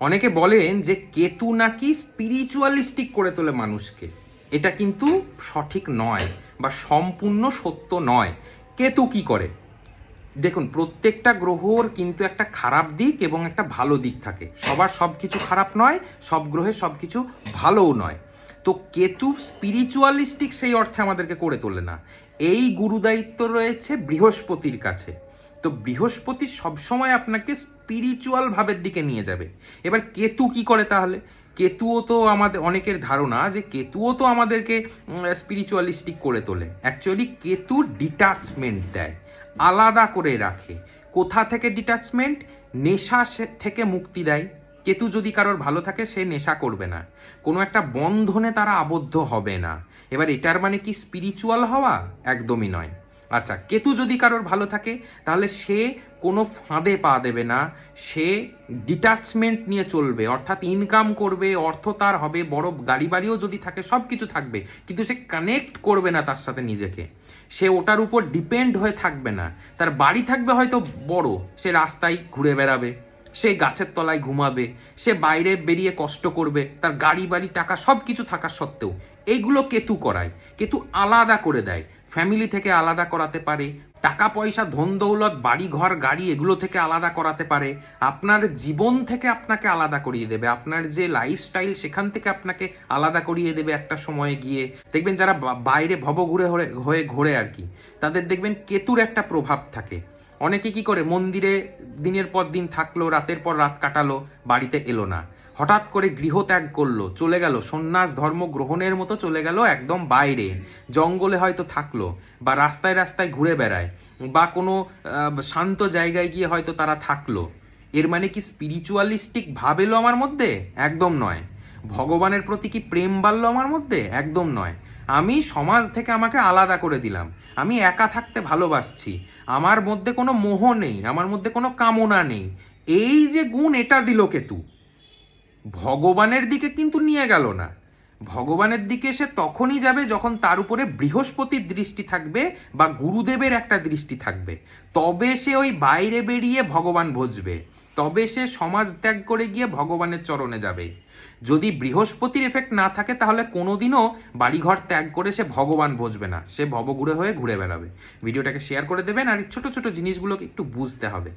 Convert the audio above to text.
অনেকে বলেন যে কেতু নাকি স্পিরিচুয়ালিস্টিক করে তোলে মানুষকে। এটা কিন্তু সঠিক নয় বা সম্পূর্ণ সত্য নয়। কেতু কি করে? দেখুন, প্রত্যেকটা গ্রহর কিন্তু একটা খারাপ দিক এবং একটা ভালো দিক থাকে। সবার সব কিছু খারাপ নয়, সব গ্রহের সব কিছু ভালোও নয়। তো কেতু স্পিরিচুয়ালিস্টিক সেই অর্থে আমাদেরকে করে তোলে না। এই গুরুদায়িত্ব রয়েছে বৃহস্পতির কাছে। তো বৃহস্পতি সবসময় আপনাকে স্পিরিচুয়াল ভাবের দিকে নিয়ে যাবে। এবার কেতু কি করে তাহলে? কেতুও তো আমাদের অনেকের ধারণা যে কেতুও তো আমাদেরকে স্পিরিচুয়ালিস্টিক করে তোলে। অ্যাকচুয়ালি কেতু ডিটাচমেন্ট দেয়, আলাদা করে রাখে। কোথা থেকে ডিটাচমেন্ট? নেশা থেকে মুক্তি দেয়। কেতু যদি কারোর ভালো থাকে, সে নেশা করবে না, কোনো একটা বন্ধনে তারা আবদ্ধ হবে না। এবার এটার মানে কি স্পিরিচুয়াল হওয়া? একদমই নয়। আচ্ছা, কেতু যদি কারোর ভালো থাকে, তাহলে সে কোনো ফাঁদে পা দেবে না, সে ডিটাচমেন্ট নিয়ে চলবে, অর্থাৎ ইনকাম করবে, অর্থ তার হবে, বড় গাড়ি বাড়িও যদি থাকে সব কিছু থাকবে, কিন্তু সে কানেক্ট করবে না তার সাথে নিজেকে। সে ওটার উপর ডিপেন্ড হয়ে থাকবে না। তার বাড়ি থাকবে হয়তো বড়, সে রাস্তায় ঘুরে বেড়াবে, সে গাছের তলায় ঘুমাবে, সে বাইরে বেরিয়ে কষ্ট করবে, তার গাড়ি বাড়ি টাকা সব কিছু থাকার সত্ত্বেও। এইগুলো কেতু করায়। কেতু আলাদা করে দেয়, ফ্যামিলি থেকে আলাদা করাতে পারে, টাকা পয়সা ধন দৌলত বাড়ি ঘর গাড়ি এগুলো থেকে আলাদা করাতে পারে, আপনার জীবন থেকে আপনাকে আলাদা করিয়ে দেবে, আপনার যে লাইফস্টাইল সেখান থেকে আপনাকে আলাদা করিয়ে দেবে। একটা সময়ে গিয়ে দেখবেন যারা বাইরে ভবঘুরে হয়ে ঘোরে আর কি, তাদের দেখবেন কেতুর একটা প্রভাব থাকে। অনেকে কি করে, মন্দিরে দিনের পর দিন থাকলো, রাতের পর রাত কাটালো, বাড়িতে এলো না, হঠাৎ করে গৃহত্যাগ করলো, চলে গেল সন্ন্যাস ধর্ম গ্রহণের মতো, চলে গেল একদম বাইরে, জঙ্গলে হয়তো থাকলো, বা রাস্তায় রাস্তায় ঘুরে বেড়ায়, বা কোনো শান্ত জায়গায় গিয়ে হয়তো তারা থাকলো। এর মানে কি স্পিরিচুয়ালিস্টিক ভাব এলো আমার মধ্যে? একদম নয়। ভগবানের প্রতি কি প্রেম বাড়লো আমার মধ্যে? একদম নয়। আমি সমাজ থেকে আমাকে আলাদা করে দিলাম, আমি একা থাকতে ভালোবাসছি, আমার মধ্যে কোনো মোহ নেই, আমার মধ্যে কোনো কামনা নেই। এই যে গুণ, এটা দিল কেতু। ভগবানের দিকে কিন্তু নিয়ে গেল না। ভগবানের দিকে সে তখনই যাবে যখন তার উপরে বৃহস্পতির দৃষ্টি থাকবে বা গুরুদেবের একটা দৃষ্টি থাকবে। তবে সে ওই বাইরে বেরিয়ে ভগবান ভজবে, তবে সে সমাজ ত্যাগ করে গিয়ে ভগবানের চরণে যাবে। যদি বৃহস্পতির এফেক্ট না থাকে, তাহলে কোনোদিনও বাড়িঘর ত্যাগ করে সে ভগবান ভজবে না, সে ভবঘুরে হয়ে ঘুরে বেড়াবে। ভিডিওটাকে শেয়ার করে দেবেন, আর এই ছোট ছোট জিনিসগুলোকে একটু বুঝতে হবে।